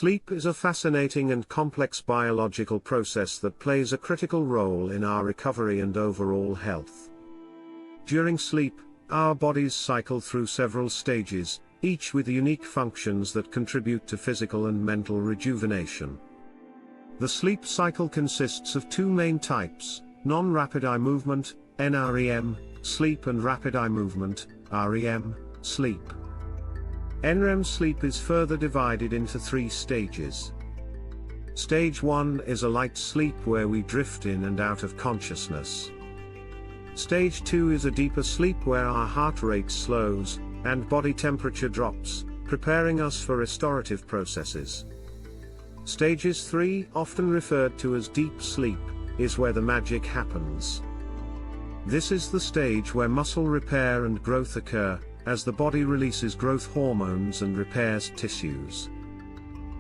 Sleep is a fascinating and complex biological process that plays a critical role in our recovery and overall health. During sleep, our bodies cycle through several stages, each with unique functions that contribute to physical and mental rejuvenation. The sleep cycle consists of two main types: non-rapid eye movement, NREM, sleep, and rapid eye movement, REM, sleep. NREM sleep is further divided into three stages. Stage 1 is a light sleep where we drift in and out of consciousness. Stage 2 is a deeper sleep where our heart rate slows, and body temperature drops, preparing us for restorative processes. Stages 3, often referred to as deep sleep, is where the magic happens. This is the stage where muscle repair and growth occur, as the body releases growth hormones and repairs tissues.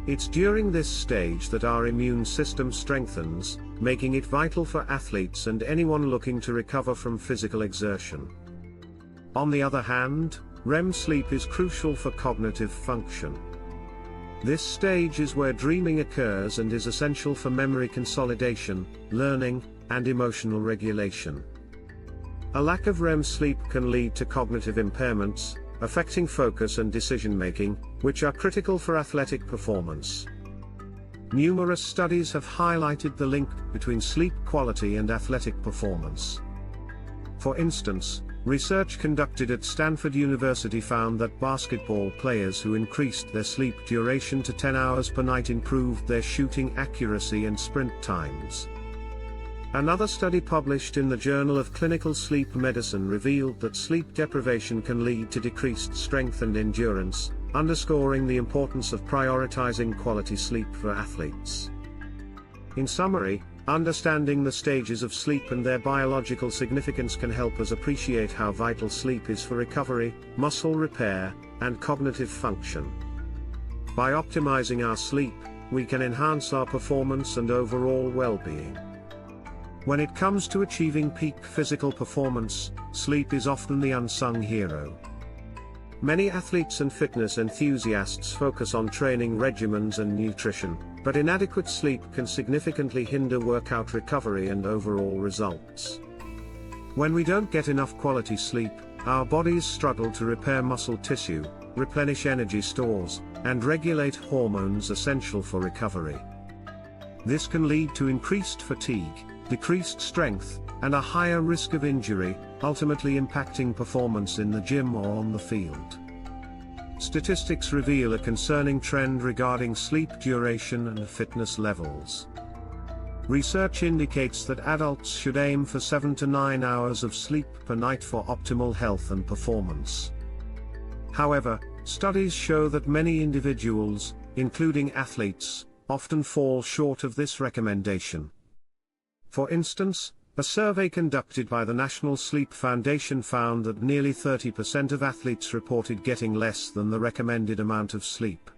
It's during this stage that our immune system strengthens, making it vital for athletes and anyone looking to recover from physical exertion. On the other hand, REM sleep is crucial for cognitive function. This stage is where dreaming occurs and is essential for memory consolidation, learning, and emotional regulation. A lack of REM sleep can lead to cognitive impairments, affecting focus and decision-making, which are critical for athletic performance. Numerous studies have highlighted the link between sleep quality and athletic performance. For instance, research conducted at Stanford University found that basketball players who increased their sleep duration to 10 hours per night improved their shooting accuracy and sprint times. Another study published in the Journal of Clinical Sleep Medicine revealed that sleep deprivation can lead to decreased strength and endurance, underscoring the importance of prioritizing quality sleep for athletes. In summary, understanding the stages of sleep and their biological significance can help us appreciate how vital sleep is for recovery, muscle repair, and cognitive function. By optimizing our sleep, we can enhance our performance and overall well-being. When it comes to achieving peak physical performance, sleep is often the unsung hero. Many athletes and fitness enthusiasts focus on training regimens and nutrition, but inadequate sleep can significantly hinder workout recovery and overall results. When we don't get enough quality sleep, our bodies struggle to repair muscle tissue, replenish energy stores, and regulate hormones essential for recovery. This can lead to increased fatigue, decreased strength, and a higher risk of injury, ultimately impacting performance in the gym or on the field. Statistics reveal a concerning trend regarding sleep duration and fitness levels. Research indicates that adults should aim for 7 to 9 hours of sleep per night for optimal health and performance. However, studies show that many individuals, including athletes, often fall short of this recommendation. For instance, a survey conducted by the National Sleep Foundation found that nearly 30% of athletes reported getting less than the recommended amount of sleep.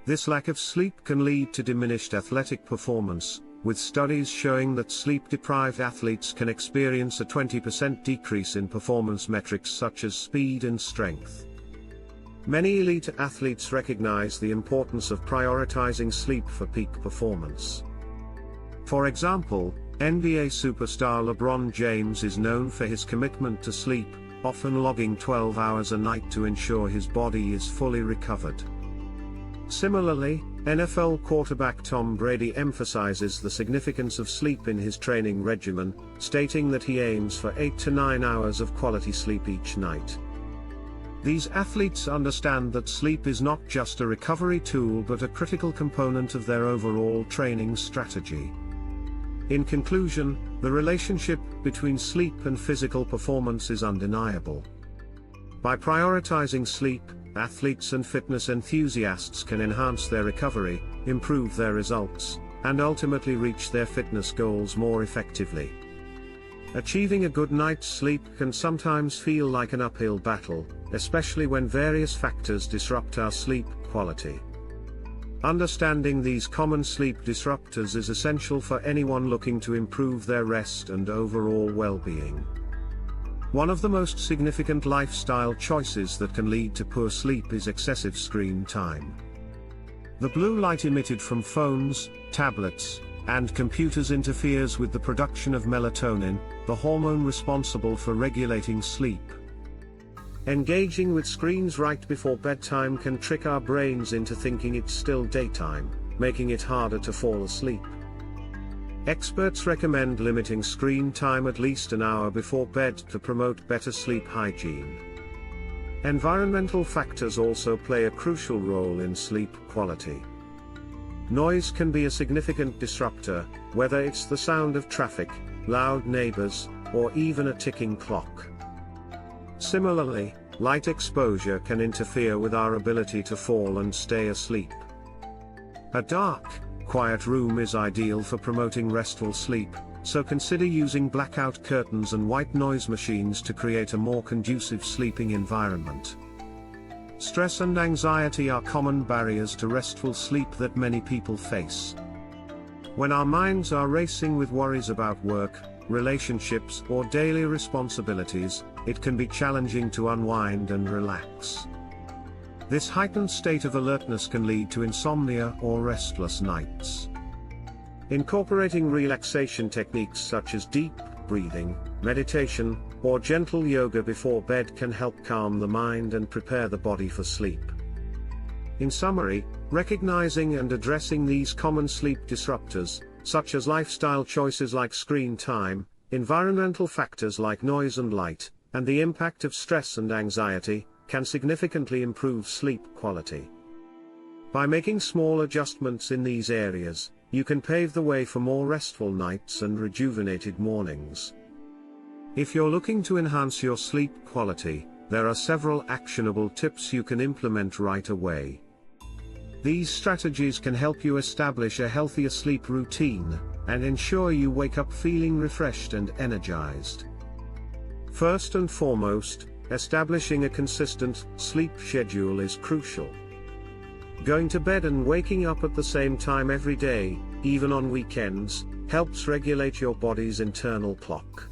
This lack of sleep can lead to diminished athletic performance, with studies showing that sleep-deprived athletes can experience a 20% decrease in performance metrics such as speed and strength. Many elite athletes recognize the importance of prioritizing sleep for peak performance. For example, NBA superstar LeBron James is known for his commitment to sleep, often logging 12 hours a night to ensure his body is fully recovered. Similarly, NFL quarterback Tom Brady emphasizes the significance of sleep in his training regimen, stating that he aims for 8 to 9 hours of quality sleep each night. These athletes understand that sleep is not just a recovery tool but a critical component of their overall training strategy. In conclusion, the relationship between sleep and physical performance is undeniable. By prioritizing sleep, athletes and fitness enthusiasts can enhance their recovery, improve their results, and ultimately reach their fitness goals more effectively. Achieving a good night's sleep can sometimes feel like an uphill battle, especially when various factors disrupt our sleep quality. Understanding these common sleep disruptors is essential for anyone looking to improve their rest and overall well-being. One of the most significant lifestyle choices that can lead to poor sleep is excessive screen time. The blue light emitted from phones, tablets, and computers interferes with the production of melatonin, the hormone responsible for regulating sleep. Engaging with screens right before bedtime can trick our brains into thinking it's still daytime, making it harder to fall asleep. Experts recommend limiting screen time at least an hour before bed to promote better sleep hygiene. Environmental factors also play a crucial role in sleep quality. Noise can be a significant disruptor, whether it's the sound of traffic, loud neighbors, or even a ticking clock. Similarly, light exposure can interfere with our ability to fall and stay asleep. A dark, quiet room is ideal for promoting restful sleep, so consider using blackout curtains and white noise machines to create a more conducive sleeping environment. Stress and anxiety are common barriers to restful sleep that many people face. When our minds are racing with worries about work, relationships, or daily responsibilities, it can be challenging to unwind and relax. This heightened state of alertness can lead to insomnia or restless nights. Incorporating relaxation techniques such as deep breathing, meditation, or gentle yoga before bed can help calm the mind and prepare the body for sleep. In summary, recognizing and addressing these common sleep disruptors, such as lifestyle choices like screen time, environmental factors like noise and light, and the impact of stress and anxiety, can significantly improve sleep quality. By making small adjustments in these areas, you can pave the way for more restful nights and rejuvenated mornings. If you're looking to enhance your sleep quality, there are several actionable tips you can implement right away. These strategies can help you establish a healthier sleep routine, and ensure you wake up feeling refreshed and energized. First and foremost, establishing a consistent sleep schedule is crucial. Going to bed and waking up at the same time every day, even on weekends, helps regulate your body's internal clock.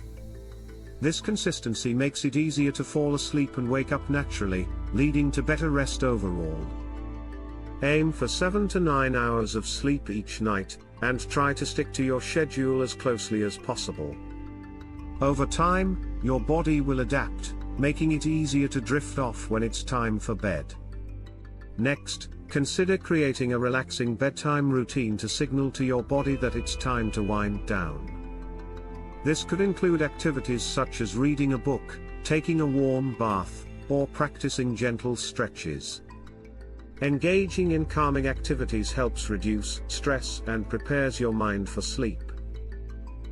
This consistency makes it easier to fall asleep and wake up naturally, leading to better rest overall. Aim for 7 to 9 hours of sleep each night, and try to stick to your schedule as closely as possible. Over time, your body will adapt, making it easier to drift off when it's time for bed. Next, consider creating a relaxing bedtime routine to signal to your body that it's time to wind down. This could include activities such as reading a book, taking a warm bath, or practicing gentle stretches. Engaging in calming activities helps reduce stress and prepares your mind for sleep.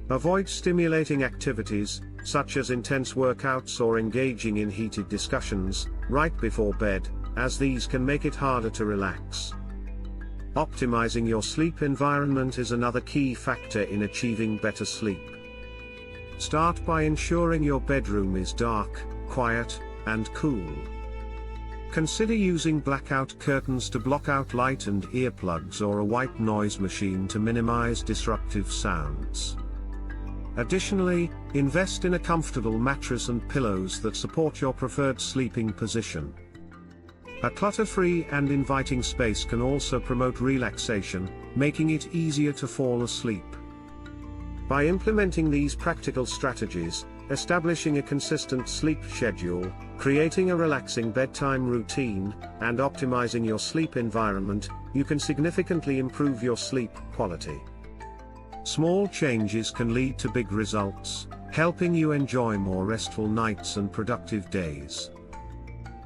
Avoid stimulating activities, such as intense workouts or engaging in heated discussions, right before bed, as these can make it harder to relax. Optimizing your sleep environment is another key factor in achieving better sleep. Start by ensuring your bedroom is dark, quiet, and cool. Consider using blackout curtains to block out light and earplugs or a white noise machine to minimize disruptive sounds. Additionally, invest in a comfortable mattress and pillows that support your preferred sleeping position. A clutter-free and inviting space can also promote relaxation, making it easier to fall asleep. By implementing these practical strategies, establishing a consistent sleep schedule, creating a relaxing bedtime routine, and optimizing your sleep environment, you can significantly improve your sleep quality. Small changes can lead to big results, helping you enjoy more restful nights and productive days.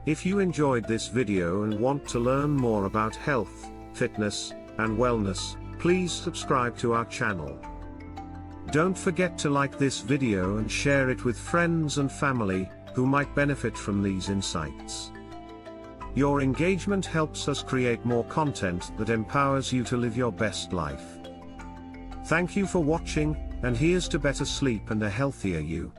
If you enjoyed this video and want to learn more about health, fitness, and wellness, please subscribe to our channel. Don't forget to like this video and share it with friends and family who might benefit from these insights. Your engagement helps us create more content that empowers you to live your best life. Thank you for watching, and here's to better sleep and a healthier you.